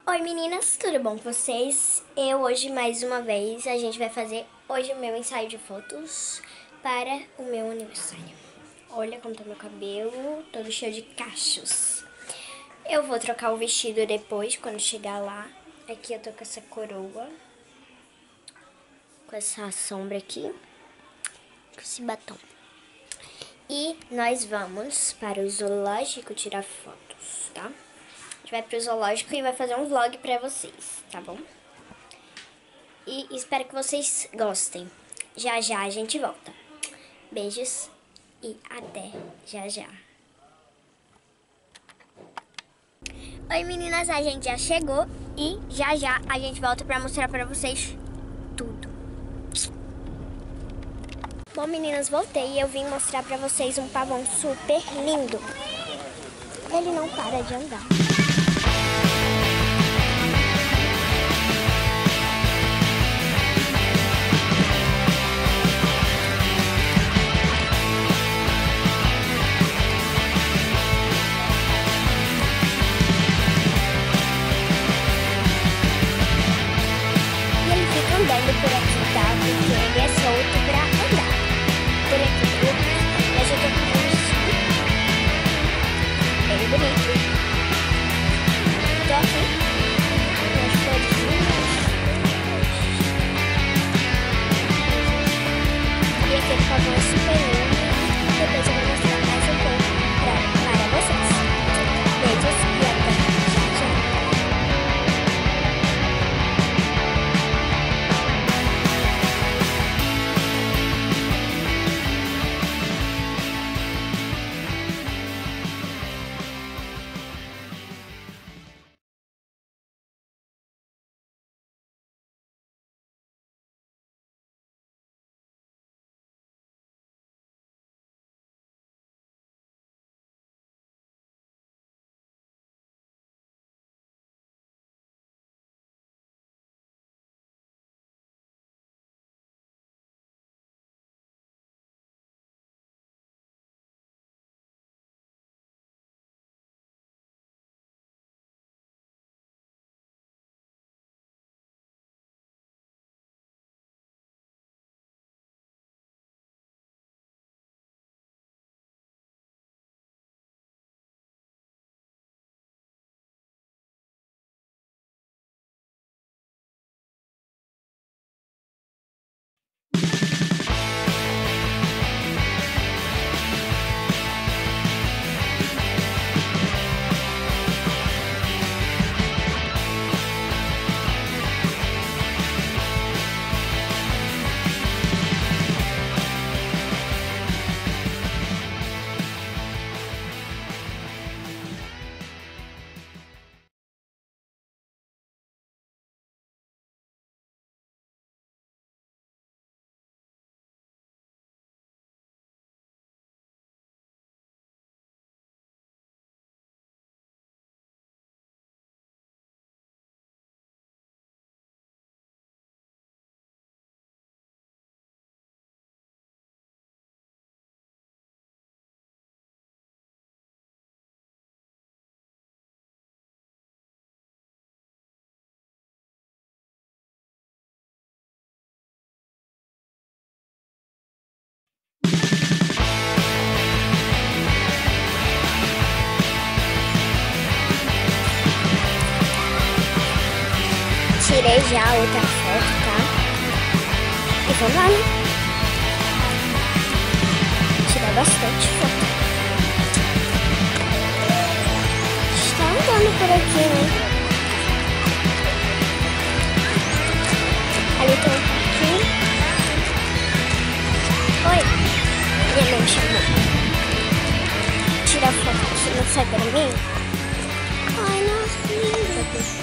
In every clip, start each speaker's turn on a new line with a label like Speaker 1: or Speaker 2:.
Speaker 1: Oi meninas, tudo bom com vocês? Eu hoje mais uma vez, a gente vai fazer hoje o meu ensaio de fotos para o meu aniversário. Olha como tá meu cabelo, todo cheio de cachos. Eu vou trocar o vestido depois, quando chegar lá. Aqui eu tô com essa coroa, com essa sombra aqui, com esse batom. E nós vamos para o zoológico tirar fotos, tá? A gente vai pro zoológico e vai fazer um vlog pra vocês, tá bom? E espero que vocês gostem. Já já a gente volta. Beijos e até já já. Oi meninas, a gente já chegou e já já a gente volta pra mostrar pra vocês tudo. Bom meninas, voltei e eu vim mostrar pra vocês um pavão super lindo. Ele não para de andar. Andando por aqui, tá? Porque ele é solto pra andar por aqui, viu? Mas eu tô com um vestido bem bonito. Tô aqui com as florzinhas. E aquele pavão é super lindo. Depois eu vou mostrar mais um pouco para vocês. Beijos e até já já. Tirei já a outra foto, tá? E vamos lá, né? Tirar bastante foto. Está andando por aqui, né? Ali tem um pouquinho. Oi. Minha mãe me chamou. Tira a foto, você não sai pra mim? Ai, nossa, lindo.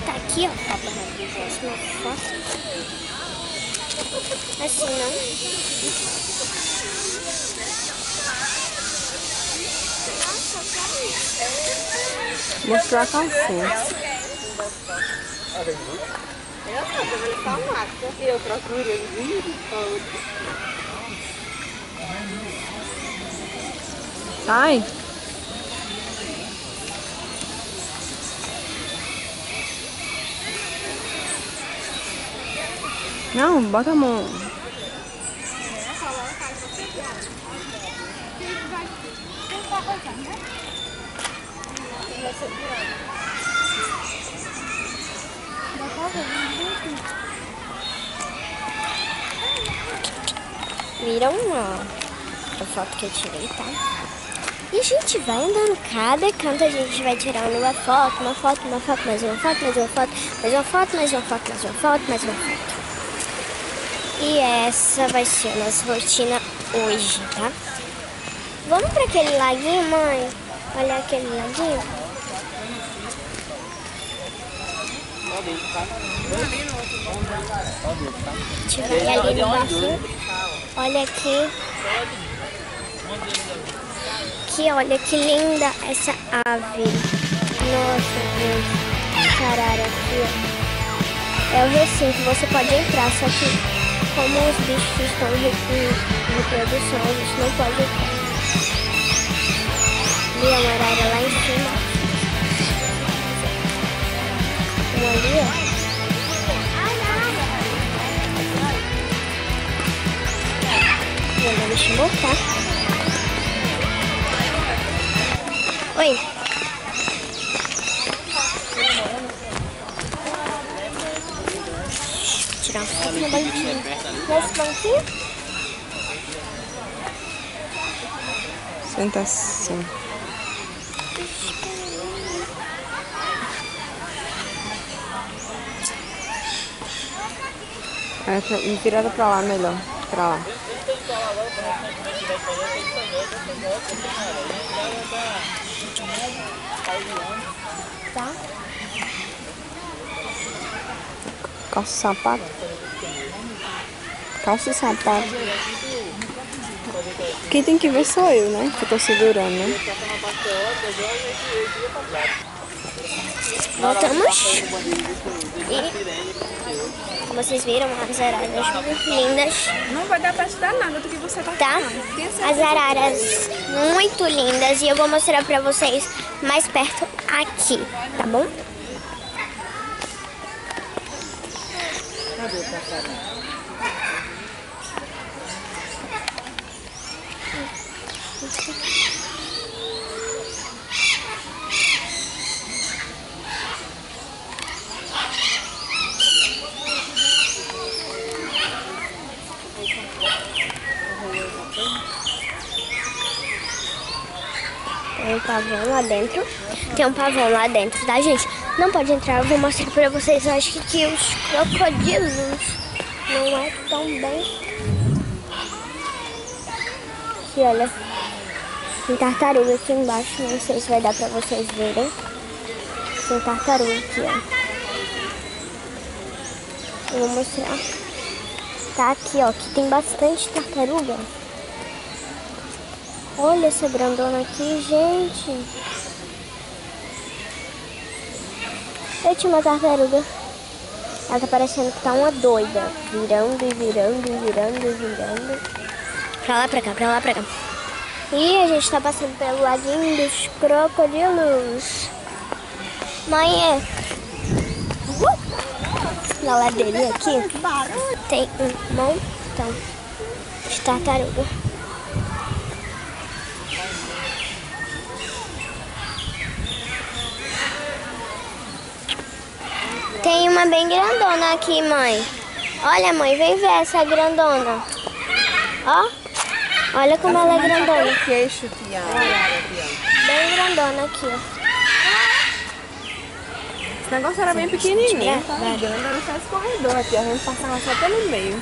Speaker 1: Tá aqui, ó, pra próxima foto. Assim, não.
Speaker 2: Mostrar a calcinha. Eu procuro o vídeo todo. Sai. Não, bota a mão.
Speaker 1: Viram a foto que eu tirei, tá? E a gente vai andando cada canto, a gente vai tirando uma foto, mais uma foto, mais uma foto, mais uma foto, mais uma foto, mais uma foto, mais uma foto, mais uma foto. E essa vai ser a nossa rotina hoje, tá? Vamos para aquele laguinho, mãe? Olha aquele laguinho. A gente vai ali no barquinho. Olha aqui. Aqui, olha que linda essa ave. Nossa, gente. Essa arara aqui, ó. É o recinto, você pode entrar, só que como os bichos estão em reprodução, a gente não pode entrar. Ali é uma arara lá em cima. Uma ali, ó. Deixa eu voltar. Oi. Vou tirar uma foto no banquinho. Nesse banquinho?
Speaker 2: Senta assim. Me virada pra lá, melhor. Pra lá.
Speaker 1: Tá.
Speaker 2: Calça e sapato. Calça e sapato. Quem tem que ver sou eu, né? Que eu tô segurando, né?
Speaker 1: Voltamos. E como vocês viram, as araras lindas.
Speaker 2: Não vai dar pra te dar nada do que você tá
Speaker 1: Tá? As araras muito lindas. E eu vou mostrar pra vocês mais perto aqui, tá bom?
Speaker 2: Cadê o passarinho?
Speaker 1: Tem um pavão lá dentro. Tem um pavão lá dentro, tá, gente? Não pode entrar, eu vou mostrar pra vocês. Eu acho que os crocodilos não é tão bem. Aqui, olha. Tem tartaruga aqui embaixo. Não sei se vai dar pra vocês verem. Tem tartaruga aqui, ó. Eu vou mostrar. Tá aqui, ó. Aqui tem bastante tartaruga. Olha essa grandona aqui, gente. Eu tinha uma tartaruga. Ela tá parecendo que tá uma doida. Virando e virando e virando e virando. Pra lá, pra cá, pra lá, pra cá. E a gente tá passando pelo laguinho dos crocodilos. Mãe, na ladeirinha aqui tem um montão de tartaruga. Tem uma bem grandona aqui, mãe. Olha, mãe, vem ver essa grandona. Ó, olha como ela é grandona.
Speaker 2: Queixo, tia.
Speaker 1: Bem grandona aqui, ó.
Speaker 2: Esse negócio era bem pequenininho. Tá grande, era só esse corredor aqui. A gente passava só pelo meio.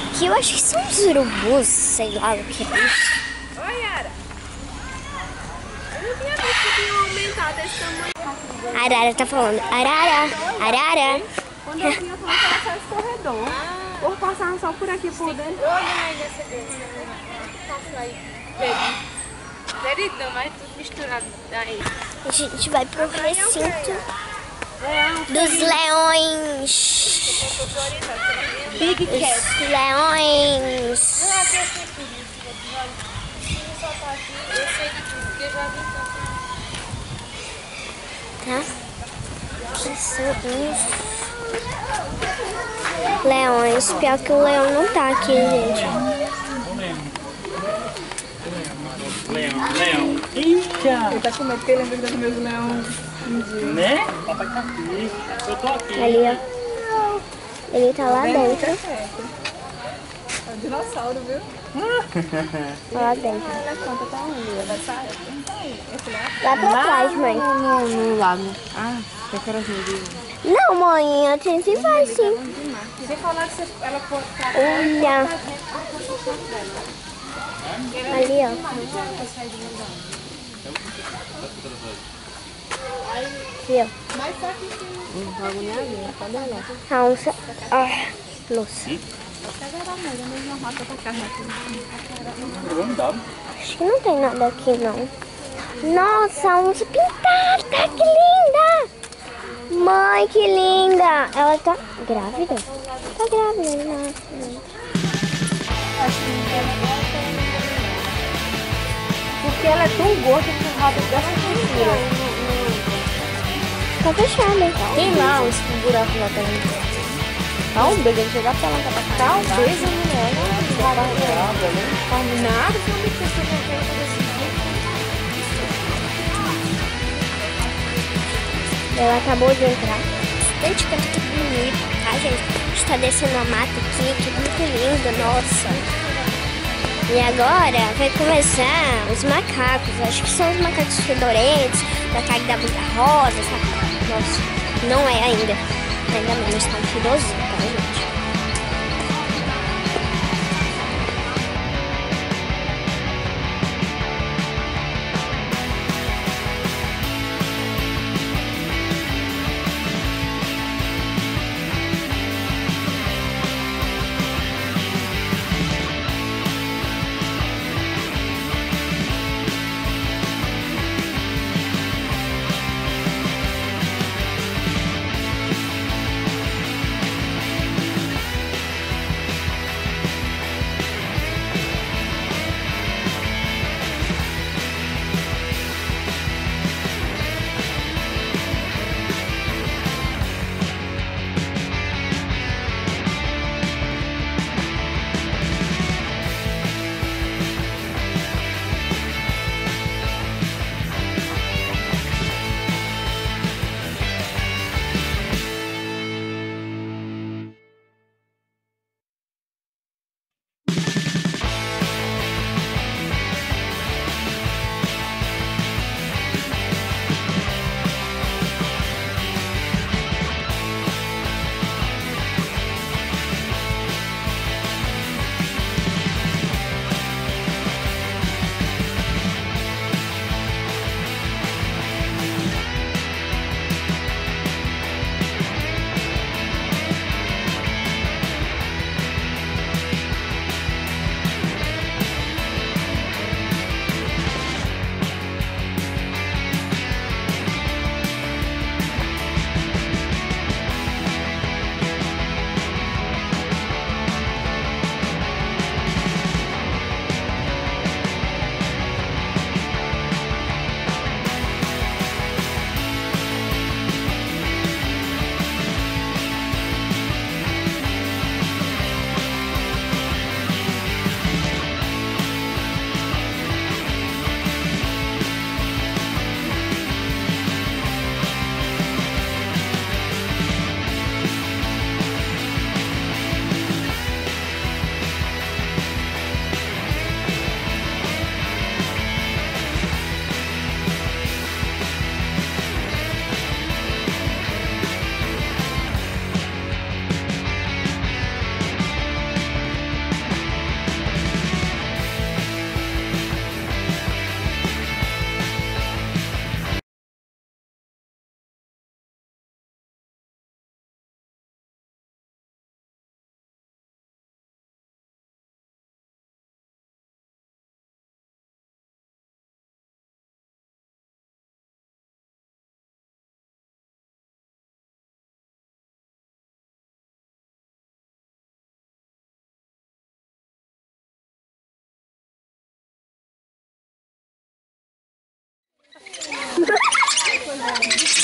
Speaker 1: Aqui eu acho que são os urubus, sei lá o que é isso.
Speaker 2: Oi, Yara. Eu não tinha visto que tinha aumentado esse tamanho.
Speaker 1: A arara tá falando. Arara, arara.
Speaker 2: Quando eu vinha falando que era só esse corredor. Ou passava só por aqui por dentro. Não, mas tudo misturado daí.
Speaker 1: A gente vai pro recinto dos leões.
Speaker 2: Big Cat.
Speaker 1: Os leões. Tá? Aqui são uns Leões. Pior que o leão não tá aqui, gente.
Speaker 3: Leão. Eita!
Speaker 2: Ele tá com medo, lembra que comer os leões um dia.
Speaker 3: Né? Papai tá aqui. Eu tô aqui.
Speaker 1: Ali, ó. Ele tá lá dentro.
Speaker 2: É um dinossauro, viu?
Speaker 1: Lá dentro.
Speaker 2: Olha a conta, tá onde? Vai sair? Não tá aí. Esse lá?
Speaker 1: Lá pra trás, mãe.
Speaker 2: No lago. Ah, eu quero ver.
Speaker 1: Não, mãe, a gente vai sim.
Speaker 2: Você falar que ela pode estar...
Speaker 1: Olha. Ali, ó. Aqui, ó. Onça. Ah, nossa. Acho que não tem nada aqui, não. Nossa, onça pintada. Que linda. Mãe, que linda. Ela tá grávida? Tá grávida, nossa.
Speaker 2: Porque ela é tão gorda que o rabo dessa textura.
Speaker 1: Tá fechada.
Speaker 2: Tem lá uns buracos lá também. Talvez ele chegar pra lá, tá pra cá. Talvez a mulher não nada, se não me pensou que eu quero fazer
Speaker 1: Ela acabou de entrar. Gente, que tudo bonito, tá, gente? A gente tá descendo a mata aqui, que muito lindo, nossa. E agora vai começar os macacos. Acho que são os macacos fedorentos, macaco da muita rosa, sabe? Nossa, não é ainda. Ainda menos, tá um fidozinho, tá, gente?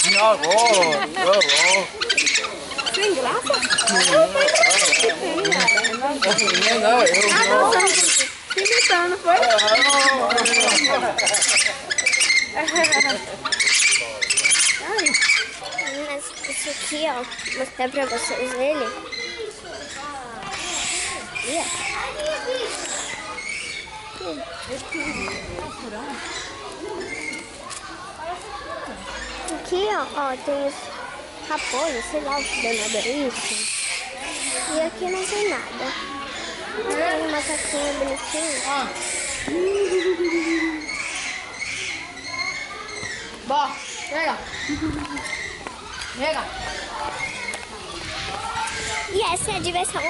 Speaker 3: Senhora,
Speaker 2: Sem graça?
Speaker 3: Não, eu
Speaker 2: Imitando, foi?
Speaker 1: Mas isso aqui, ó, vou mostrar pra vocês ele. Aqui, ó, tem os raposas, sei lá o que danado é isso. E aqui não tem nada. Tem um macaquinho bonitinho.
Speaker 2: Bó, chega. Chega.
Speaker 1: E essa é a diversão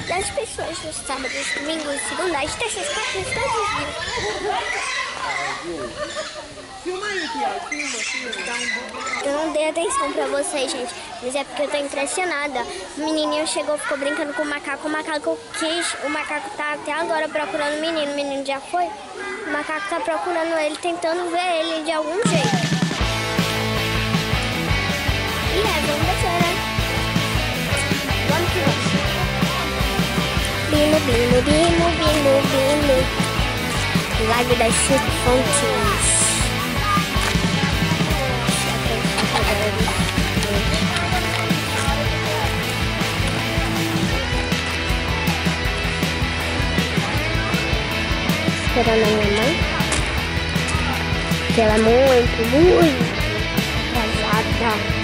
Speaker 1: das pessoas nos sábados, domingos, segundas, terças, quartas, todos os dias.
Speaker 2: Filma aí, Tiago. Filma.
Speaker 1: Eu não dei atenção pra vocês, gente, mas é porque eu tô impressionada. O menininho chegou, ficou brincando com o macaco quis, o macaco tá até agora procurando o menino já foi. O macaco tá procurando ele, tentando ver ele de algum jeito. E vamos descer, né? Vamos que vamos. Bino, bino, bino, bino, bino. Lago das 5 fontes. Esperando a minha mãe, que ela é muito atrasada.